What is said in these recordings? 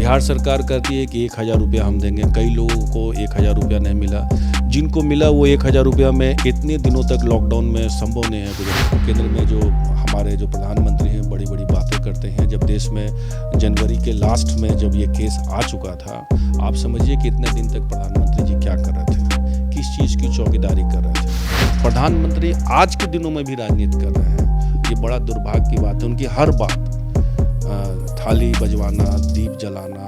बिहार सरकार कहती है कि 1,000 रुपया हम देंगे, कई लोगों को 1,000 रुपया नहीं मिला। जिनको मिला वो 1,000 रुपया में इतने दिनों तक लॉकडाउन में संभव नहीं है गुजरात केंद्र में। जो हमारे जो प्रधानमंत्री हैं बड़ी बड़ी बातें करते हैं, जब देश में जनवरी के लास्ट में जब ये केस आ चुका था, आप समझिए कि इतने दिन तक प्रधानमंत्री जी क्या कर रहे थे, किस चीज़ की चौकीदारी कर रहे थे। प्रधानमंत्री आज के दिनों में भी राजनीति कर रहे हैं, ये बड़ा दुर्भाग्य की बात है। उनकी हर बात थाली बजवाना, दीप जलाना,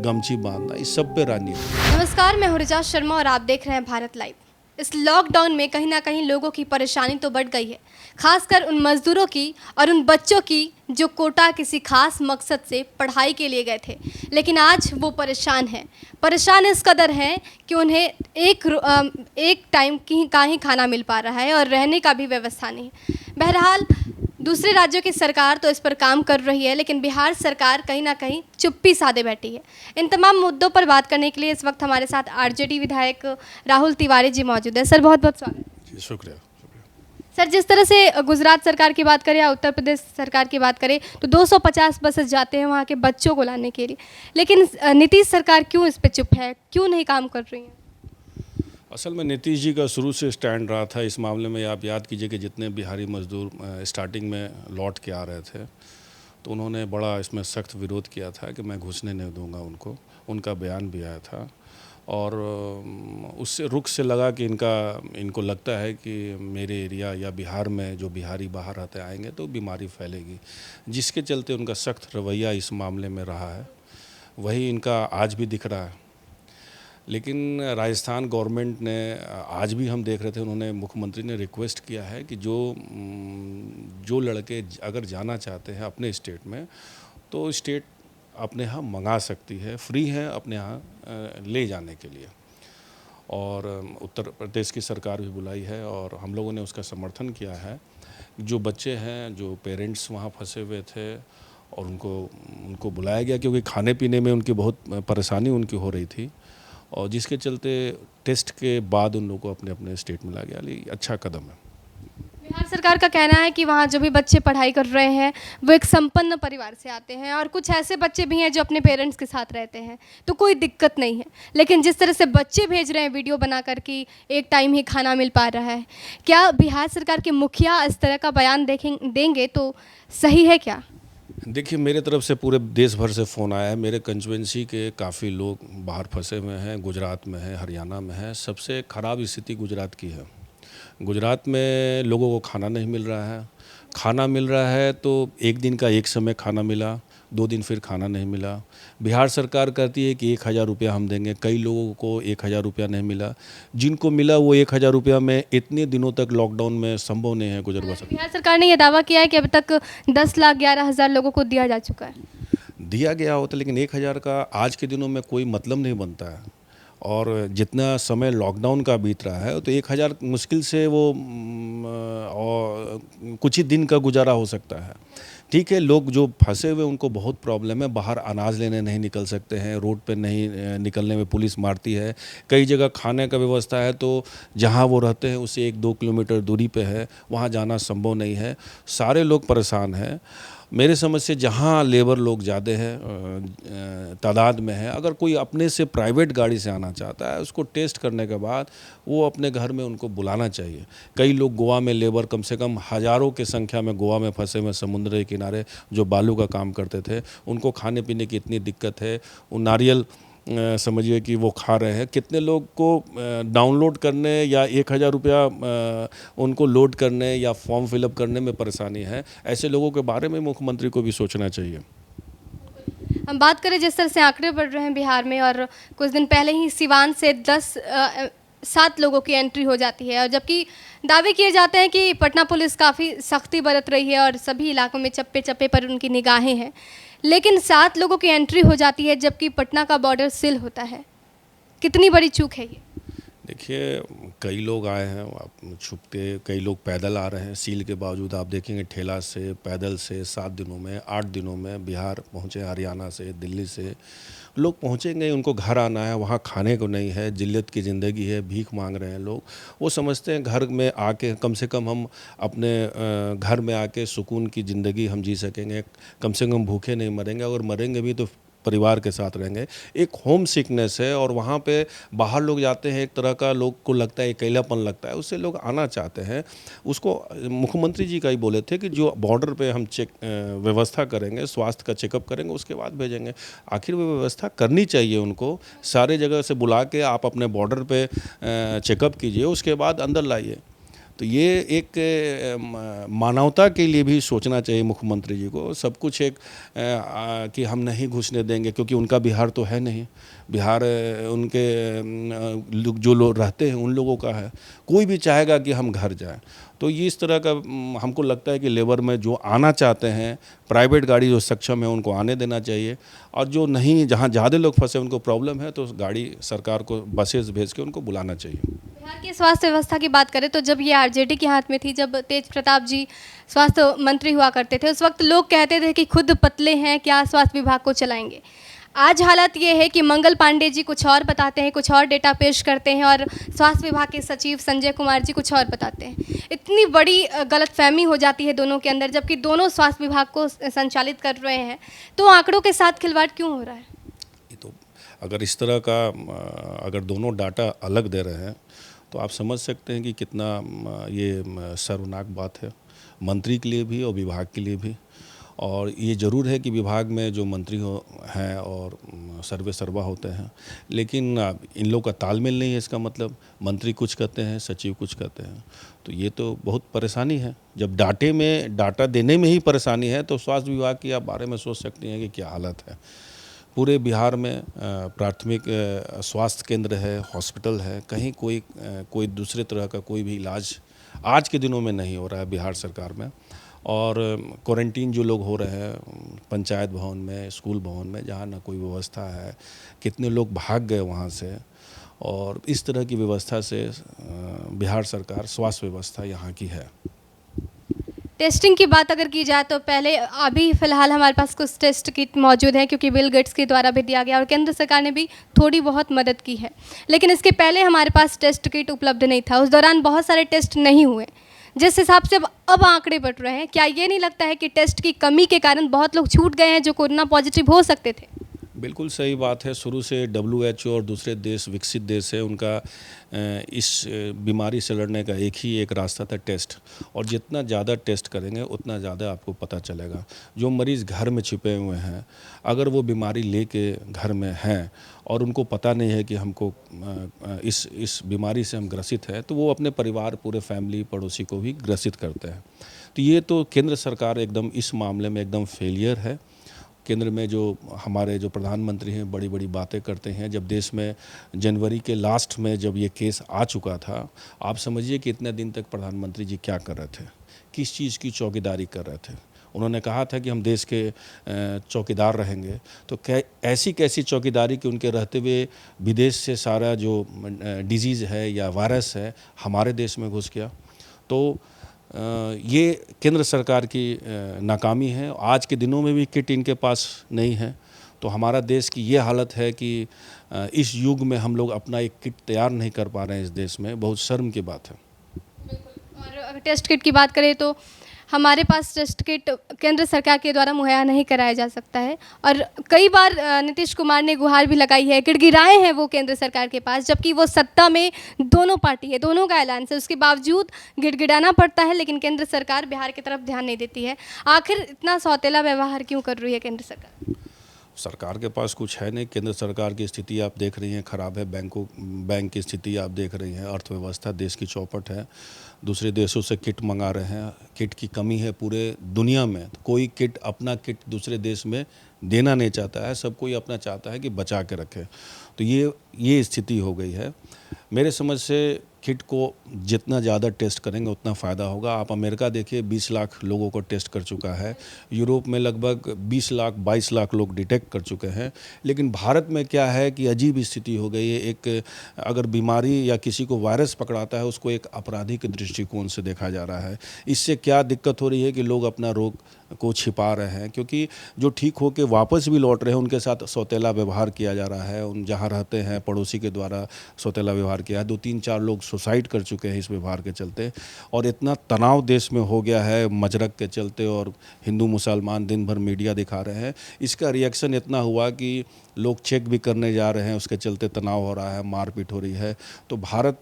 गमछी बांधना, इस सब पे राजनीति। नमस्कार, मैं हूं रिचा शर्मा और आप देख रहे हैं भारत लाइव। इस लॉकडाउन में कहीं ना कहीं लोगों की परेशानी तो बढ़ गई है, खासकर उन मजदूरों की और उन बच्चों की जो कोटा किसी खास मकसद से पढ़ाई के लिए गए थे, लेकिन आज वो परेशान इस कदर हैं कि उन्हें एक टाइम का ही खाना मिल पा रहा है और रहने का भी व्यवस्था नहीं है। बहरहाल दूसरे राज्यों की सरकार तो इस पर काम कर रही है, लेकिन बिहार सरकार कहीं ना कहीं चुप्पी साधे बैठी है। इन तमाम मुद्दों पर बात करने के लिए इस वक्त हमारे साथ आरजेडी विधायक राहुल तिवारी जी मौजूद है। सर, बहुत बहुत स्वागत है। शुक्रिया। सर, जिस तरह से गुजरात सरकार की बात करें या उत्तर प्रदेश सरकार की बात करें तो 250 बसेस जाते हैं वहाँ के बच्चों को लाने के लिए, लेकिन नीतीश सरकार क्यों इस पर चुप है, क्यों नहीं काम कर रही है? असल में नीतीश जी का शुरू से स्टैंड रहा था इस मामले में। आप याद कीजिए कि जितने बिहारी मजदूर स्टार्टिंग में लौट के आ रहे थे तो उन्होंने बड़ा इसमें सख्त विरोध किया था कि मैं घुसने नहीं दूंगा उनको। उनका बयान भी आया था और उससे रुख से लगा कि इनको लगता है कि मेरे एरिया या बिहार में जो बिहारी बाहर रहते आएंगे तो बीमारी फैलेगी, जिसके चलते उनका सख्त रवैया इस मामले में रहा है। वही इनका आज भी दिख रहा है। लेकिन राजस्थान गवर्नमेंट ने आज भी हम देख रहे थे, उन्होंने मुख्यमंत्री ने रिक्वेस्ट किया है कि जो लड़के अगर जाना चाहते हैं अपने स्टेट में तो स्टेट अपने यहाँ मंगा सकती है, फ्री है अपने यहाँ ले जाने के लिए। और उत्तर प्रदेश की सरकार भी बुलाई है और हम लोगों ने उसका समर्थन किया है। जो बच्चे हैं, जो पेरेंट्स वहाँ फंसे हुए थे और उनको बुलाया गया, क्योंकि खाने पीने में उनकी बहुत परेशानी उनकी हो रही थी और जिसके चलते टेस्ट के बाद उन लोगों को अपने अपने स्टेट में ला गया। ये अच्छा कदम है। बिहार सरकार का कहना है कि वहाँ जो भी बच्चे पढ़ाई कर रहे हैं वो एक संपन्न परिवार से आते हैं और कुछ ऐसे बच्चे भी हैं जो अपने पेरेंट्स के साथ रहते हैं, तो कोई दिक्कत नहीं है। लेकिन जिस तरह से बच्चे भेज रहे हैं वीडियो बनाकर कि एक टाइम ही खाना मिल पा रहा है, क्या बिहार सरकार के मुखिया इस तरह का बयान देंगे तो सही है क्या? देखिए, मेरे तरफ से पूरे देश भर से फ़ोन आया है। मेरे कंस्टिट्यूएंसी के काफ़ी लोग बाहर फंसे हुए हैं, गुजरात में है, हरियाणा में है। सबसे ख़राब स्थिति गुजरात की है। गुजरात में लोगों को खाना नहीं मिल रहा है। खाना मिल रहा है तो एक दिन का एक समय खाना मिला, 2 दिन फिर खाना नहीं मिला। बिहार सरकार कहती है कि 1,000 रुपया हम देंगे, कई लोगों को 1,000 रुपया नहीं मिला। जिनको मिला वो 1,000 रुपया में इतने दिनों तक लॉकडाउन में संभव नहीं है गुजर बसर। बिहार सरकार ने यह दावा किया है कि अब तक 10,11,000 लोगों को दिया जा चुका है। दिया गया होता, लेकिन 1,000 का आज के दिनों में कोई मतलब नहीं बनता है। और जितना समय लॉकडाउन का बीत रहा है तो 1,000 मुश्किल से वो और कुछ ही दिन का गुजारा हो सकता है। ठीक है, लोग जो फंसे हुए उनको बहुत प्रॉब्लम है, बाहर अनाज लेने नहीं निकल सकते हैं, रोड पे नहीं निकलने में पुलिस मारती है। कई जगह खाने का व्यवस्था है तो जहाँ वो रहते हैं उससे 1-2 किलोमीटर दूरी पे है, वहाँ जाना संभव नहीं है। सारे लोग परेशान हैं। मेरे समझ से जहाँ लेबर लोग ज़्यादा है तादाद में है, अगर कोई अपने से प्राइवेट गाड़ी से आना चाहता है, उसको टेस्ट करने के बाद वो अपने घर में उनको बुलाना चाहिए। कई लोग गोवा में लेबर कम से कम हज़ारों की संख्या में गोवा में फंसे हुए समुद्र के किनारे जो बालू का काम करते थे, उनको खाने पीने की इतनी दिक्कत है। वो नारियल समझिए कि वो खा रहे हैं। कितने लोग को डाउनलोड करने या 1,000 रुपया उनको लोड करने या फॉर्म फिलअप करने में परेशानी है। ऐसे लोगों के बारे में मुख्यमंत्री को भी सोचना चाहिए। हम बात करें जिस तरह से आंकड़े बढ़ रहे हैं बिहार में, और कुछ दिन पहले ही सिवान से 7 लोगों की एंट्री हो जाती है, और जबकि दावे किए जाते हैं कि पटना पुलिस काफ़ी सख्ती बरत रही है और सभी इलाकों में चप्पे चप्पे पर उनकी निगाहें हैं, लेकिन 7 लोगों की एंट्री हो जाती है जबकि पटना का बॉर्डर सील होता है। कितनी बड़ी चूक है ये? देखिए, कई लोग आए हैं आप छुप के, कई लोग पैदल आ रहे हैं सील के बावजूद। आप देखेंगे ठेला से, पैदल से 7 दिनों में, 8 दिनों में बिहार पहुँचे, हरियाणा से, दिल्ली से लोग पहुँचेंगे। उनको घर आना है, वहाँ खाने को नहीं है, जिल्लत की ज़िंदगी है, भीख मांग रहे हैं लोग। वो समझते हैं घर में आके कम से कम हम अपने घर में आके सुकून की ज़िंदगी हम जी सकेंगे, कम से कम भूखे नहीं मरेंगे। अगर मरेंगे भी तो परिवार के साथ रहेंगे। एक होम सिकनेस है और वहाँ पे बाहर लोग जाते हैं, एक तरह का लोग को लगता है, अकेलापन लगता है, उससे लोग आना चाहते हैं। उसको मुख्यमंत्री जी का ही बोले थे कि जो बॉर्डर पे हम व्यवस्था करेंगे, स्वास्थ्य का चेकअप करेंगे, उसके बाद भेजेंगे। आखिर वो व्यवस्था करनी चाहिए उनको, सारे जगह से बुला के आप अपने बॉर्डर पे चेकअप कीजिए, उसके बाद अंदर लाइए। तो ये एक मानवता के लिए भी सोचना चाहिए मुख्यमंत्री जी को। सब कुछ एक कि हम नहीं घुसने देंगे, क्योंकि उनका बिहार तो है नहीं। बिहार उनके जो लोग रहते हैं उन लोगों का है। कोई भी चाहेगा कि हम घर जाएं। तो ये इस तरह का हमको लगता है कि लेबर में जो आना चाहते हैं, प्राइवेट गाड़ी जो सक्षम है उनको आने देना चाहिए, और जो नहीं, जहाँ ज़्यादा लोग फंसे उनको प्रॉब्लम है, तो गाड़ी सरकार को बसेस भेज के उनको बुलाना चाहिए। बिहार की स्वास्थ्य व्यवस्था की बात करें तो जब ये आरजेडी के हाथ में थी, जब तेज प्रताप जी स्वास्थ्य मंत्री हुआ करते थे, उस वक्त लोग कहते थे कि खुद पतले हैं, क्या स्वास्थ्य विभाग को चलाएंगे। आज हालत ये है कि मंगल पांडे जी कुछ और बताते हैं, कुछ और डेटा पेश करते हैं, और स्वास्थ्य विभाग के सचिव संजय कुमार जी कुछ और बताते हैं। इतनी बड़ी गलतफहमी हो जाती है दोनों के अंदर, जबकि दोनों स्वास्थ्य विभाग को संचालित कर रहे हैं। तो आंकड़ों के साथ खिलवाड़ क्यों हो रहा है? ये तो अगर इस तरह का अगर दोनों डाटा अलग दे रहे हैं तो आप समझ सकते हैं कि कितना ये शर्मनाक बात है, मंत्री के लिए भी और विभाग के लिए भी। और ये ज़रूर है कि विभाग में जो मंत्री हैं और सर्वे सर्वा होते हैं, लेकिन इन लोग का तालमेल नहीं है। इसका मतलब मंत्री कुछ कहते हैं, सचिव कुछ कहते हैं, तो ये तो बहुत परेशानी है। जब डाटा देने में ही परेशानी है तो स्वास्थ्य विभाग की आप बारे में सोच सकती हैं कि क्या हालत है। पूरे बिहार में प्राथमिक स्वास्थ्य केंद्र है, हॉस्पिटल है, कहीं कोई दूसरे तरह का कोई भी इलाज आज के दिनों में नहीं हो रहा है बिहार सरकार में। और क्वारंटीन जो लोग हो रहे हैं पंचायत भवन में, स्कूल भवन में, जहाँ ना कोई व्यवस्था है, कितने लोग भाग गए वहाँ से। और इस तरह की व्यवस्था से बिहार सरकार स्वास्थ्य व्यवस्था यहाँ की है। टेस्टिंग की बात अगर की जाए तो पहले अभी फ़िलहाल हमारे पास कुछ टेस्ट किट मौजूद है, क्योंकि बिल गेट्स के द्वारा भी दिया गया और केंद्र सरकार ने भी थोड़ी बहुत मदद की है। लेकिन इसके पहले हमारे पास टेस्ट किट उपलब्ध नहीं था। उस दौरान बहुत सारे टेस्ट नहीं हुए। जिस हिसाब से अब आंकड़े बढ़ रहे हैं, क्या ये नहीं लगता है कि टेस्ट की कमी के कारण बहुत लोग छूट गए हैं जो कोरोना पॉजिटिव हो सकते थे? बिल्कुल सही बात है। शुरू से WHO और दूसरे देश, विकसित देश है, उनका इस बीमारी से लड़ने का एक रास्ता था, टेस्ट। और जितना ज़्यादा टेस्ट करेंगे उतना ज़्यादा आपको पता चलेगा। जो मरीज़ घर में छिपे हुए हैं, अगर वो बीमारी लेके घर में हैं और उनको पता नहीं है कि हमको इस बीमारी से हम ग्रसित हैं, तो वो अपने परिवार, पूरे फैमिली, पड़ोसी को भी ग्रसित करते हैं। तो ये तो केंद्र सरकार एकदम इस मामले में एकदम फेलियर है। केंद्र में जो हमारे जो प्रधानमंत्री हैं बड़ी बड़ी बातें करते हैं। जब देश में जनवरी के लास्ट में जब ये केस आ चुका था, आप समझिए कि इतने दिन तक प्रधानमंत्री जी क्या कर रहे थे, किस चीज़ की चौकीदारी कर रहे थे। उन्होंने कहा था कि हम देश के चौकीदार रहेंगे, तो ऐसी कैसी चौकीदारी कि उनके रहते हुए विदेश से सारा जो डिजीज़ है या वायरस है हमारे देश में घुस गया। तो ये केंद्र सरकार की नाकामी है। आज के दिनों में भी किट इनके पास नहीं है। तो हमारा देश की ये हालत है कि इस युग में हम लोग अपना एक किट तैयार नहीं कर पा रहे हैं इस देश में। बहुत शर्म की बात है। बिल्कुल। और अगर टेस्ट किट की बात करें तो हमारे पास टेस्ट किट केंद्र सरकार के द्वारा मुहैया नहीं कराया जा सकता है। और कई बार नीतीश कुमार ने गुहार भी लगाई है, गिड़गिड़ाए हैं वो केंद्र सरकार के पास, जबकि वो सत्ता में दोनों पार्टी है, दोनों का ऐलान है, उसके बावजूद गिड़गिड़ाना पड़ता है। लेकिन केंद्र सरकार बिहार की तरफ ध्यान नहीं देती है। आखिर इतना सौतेला व्यवहार क्यों कर रही है केंद्र सरकार? सरकार के पास कुछ है नहीं। केंद्र सरकार की स्थिति आप देख रही हैं, ख़राब है। बैंक की स्थिति आप देख रही हैं, अर्थव्यवस्था देश की चौपट है। दूसरे देशों से किट मंगा रहे हैं, किट की कमी है पूरे दुनिया में। तो कोई किट, अपना किट दूसरे देश में देना नहीं चाहता है, सब कोई अपना चाहता है कि बचा के रखे। तो ये स्थिति हो गई है। मेरे समझ से किट को जितना ज़्यादा टेस्ट करेंगे उतना फ़ायदा होगा। आप अमेरिका देखिए, 20 लाख लोगों को टेस्ट कर चुका है। यूरोप में लगभग 20 लाख 22 लाख लोग डिटेक्ट कर चुके हैं। लेकिन भारत में क्या है कि अजीब स्थिति हो गई है। एक अगर बीमारी या किसी को वायरस पकड़ाता है, उसको एक आपराधिक दृष्टिकोण से देखा जा रहा है। इससे क्या दिक्कत हो रही है कि लोग अपना रोग को छिपा रहे हैं, क्योंकि जो ठीक होकर वापस भी लौट रहे हैं उनके साथ सौतेला व्यवहार किया जा रहा है। उन जहाँ रहते हैं पड़ोसी के द्वारा सौतेला व्यवहार किया है। 2-3-4 लोग सुसाइड कर चुके हैं इस व्यवहार के चलते, और इतना तनाव देश में हो गया है मजरक के चलते, और हिंदू मुसलमान दिन भर मीडिया दिखा रहे हैं। इसका रिएक्शन इतना हुआ कि लोग चेक भी करने जा रहे हैं, उसके चलते तनाव हो रहा है, मारपीट हो रही है। तो भारत,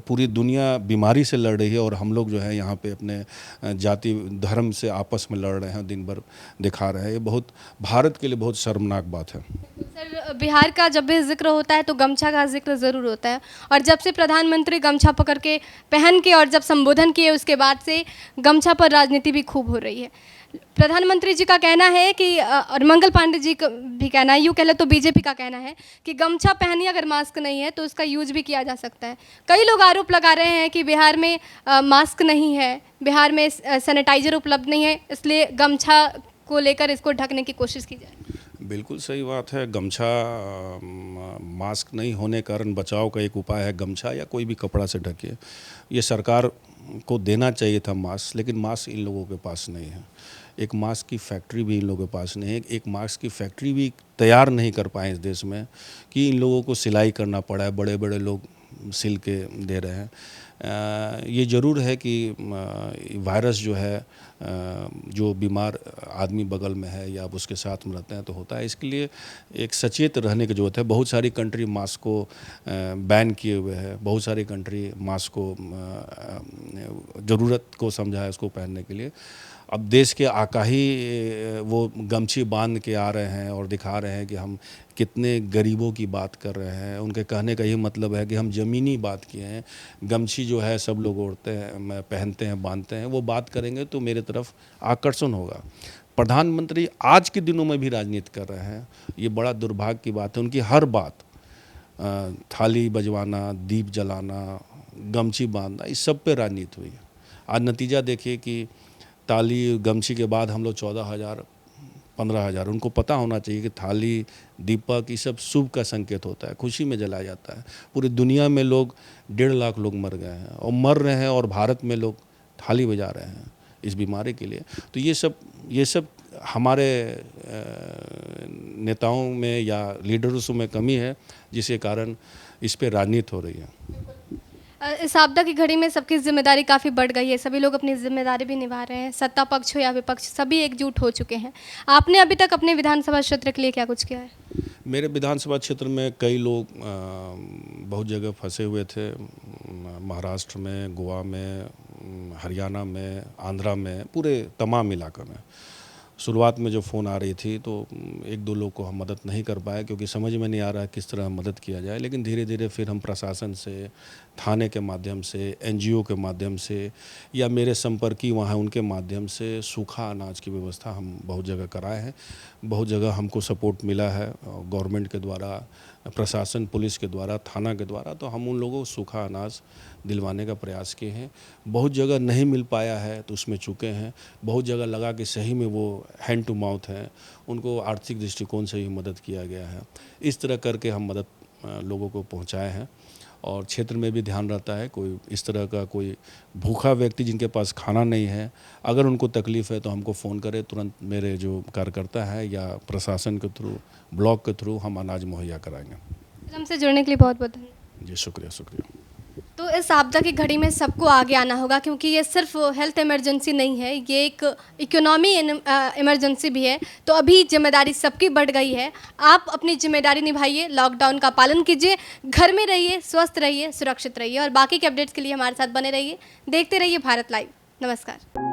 पूरी दुनिया बीमारी से लड़ रही है, और हम लोग जो है यहाँ पे अपने जाति धर्म से आपस में लड़ रहे हैं, दिन भर दिखा रहे हैं। ये बहुत भारत के लिए बहुत शर्मनाक बात है। सर, बिहार का जब भी जिक्र होता है तो गमछा का जिक्र ज़रूर होता है, और जब से प्रधानमंत्री गमछा पकड़ के पहन के और जब संबोधन किए उसके बाद से गमछा पर राजनीति भी खूब हो रही है। प्रधानमंत्री जी का कहना है कि और मंगल पांडे जी का भी कहना है, यूँ कह लो तो बीजेपी का कहना है कि गमछा पहनिए, अगर मास्क नहीं है तो उसका यूज भी किया जा सकता है। कई लोग आरोप लगा रहे हैं कि बिहार में मास्क नहीं है, बिहार में सैनिटाइजर उपलब्ध नहीं है, इसलिए गमछा को लेकर इसको ढकने की कोशिश की जाए। बिल्कुल सही बात है। गमछा, मास्क नहीं होने कारण बचाव का एक उपाय है गमछा या कोई भी कपड़ा से ढके। ये सरकार को देना चाहिए था मास्क, लेकिन मास्क इन लोगों के पास नहीं है। एक मास्क की फैक्ट्री भी इन लोगों के पास नहीं है। एक मास्क की फैक्ट्री भी तैयार नहीं कर पाए इस देश में कि इन लोगों को सिलाई करना पड़ा है। बड़े बड़े लोग सिल के दे रहे हैं। ये ज़रूर है कि वायरस जो है, जो बीमार आदमी बगल में है या उसके साथ में रहते हैं तो होता है। इसके लिए एक सचेत रहने की ज़रूरत है। बहुत सारी कंट्री मास्क को बैन किए हुए है। बहुत सारी कंट्री मास्क को ज़रूरत को समझा है उसको पहनने के लिए। अब देश के आका ही वो गमछी बांध के आ रहे हैं और दिखा रहे हैं कि हम कितने गरीबों की बात कर रहे हैं। उनके कहने का ये मतलब है कि हम ज़मीनी बात किए हैं। गमछी जो है सब लोग ओढ़ते हैं, पहनते हैं, बांधते हैं। वो बात करेंगे तो मेरे तरफ आकर्षण होगा। प्रधानमंत्री आज के दिनों में भी राजनीति कर रहे हैं। ये बड़ा दुर्भाग्य की बात है। उनकी हर बात, थाली बजवाना, दीप जलाना, गमछी बांधना, इस सब पे राजनीति हुई है। आज नतीजा देखिए कि थाली गमछी के बाद हम लोग 14,000 15,000, उनको पता होना चाहिए कि थाली, दीपक, ये सब शुभ का संकेत होता है, खुशी में जलाया जाता है। पूरी दुनिया में लोग 1.5 लाख लोग मर गए हैं और मर रहे हैं, और भारत में लोग थाली बजा रहे हैं इस बीमारी के लिए। तो ये सब हमारे नेताओं में या लीडर्स में कमी है, जिसके कारण इस पे राजनीति हो रही है। इस आपदा की घड़ी में सबकी जिम्मेदारी काफ़ी बढ़ गई है। सभी लोग अपनी जिम्मेदारी भी निभा रहे हैं। सत्ता पक्ष हो या विपक्ष, सभी एकजुट हो चुके हैं। आपने अभी तक अपने विधानसभा क्षेत्र के लिए क्या कुछ किया है? मेरे विधानसभा क्षेत्र में कई लोग बहुत जगह फंसे हुए थे। महाराष्ट्र में, गोवा में, हरियाणा में, आंध्रा में, पूरे तमाम इलाका में। शुरुआत में जो फ़ोन आ रही थी तो 1-2 लोग को हम मदद नहीं कर पाए, क्योंकि समझ में नहीं आ रहा है किस तरह मदद किया जाए। लेकिन धीरे धीरे फिर हम प्रशासन से, थाने के माध्यम से, एनजीओ के माध्यम से, या मेरे संपर्की वहाँ उनके माध्यम से सूखा अनाज की व्यवस्था हम बहुत जगह कराए हैं। बहुत जगह हमको सपोर्ट मिला है गवर्नमेंट के द्वारा, प्रशासन, पुलिस के द्वारा, थाना के द्वारा। तो हम उन लोगों को सूखा अनाज दिलवाने का प्रयास किए हैं। बहुत जगह नहीं मिल पाया है तो उसमें चुके हैं। बहुत जगह लगा कि सही में वो हैंड टू माउथ है, उनको आर्थिक दृष्टिकोण से ही मदद किया गया है। इस तरह करके हम मदद लोगों को पहुंचाए हैं। और क्षेत्र में भी ध्यान रहता है, कोई इस तरह का कोई भूखा व्यक्ति जिनके पास खाना नहीं है, अगर उनको तकलीफ़ है तो हमको फ़ोन करें। तुरंत मेरे जो कार्यकर्ता है या प्रशासन के थ्रू, ब्लॉक के थ्रू हम अनाज मुहैया कराएंगे। हमसे जुड़ने के लिए बहुत बहुत धन्यवाद। जी, शुक्रिया। तो इस आपदा की घड़ी में सबको आगे आना होगा, क्योंकि ये सिर्फ हेल्थ इमरजेंसी नहीं है, ये एक इकोनॉमी इमरजेंसी भी है। तो अभी जिम्मेदारी सबकी बढ़ गई है। आप अपनी जिम्मेदारी निभाइए, लॉकडाउन का पालन कीजिए, घर में रहिए, स्वस्थ रहिए, सुरक्षित रहिए, और बाकी के अपडेट्स के लिए हमारे साथ बने रहिए। देखते रहिए भारत लाइव। नमस्कार।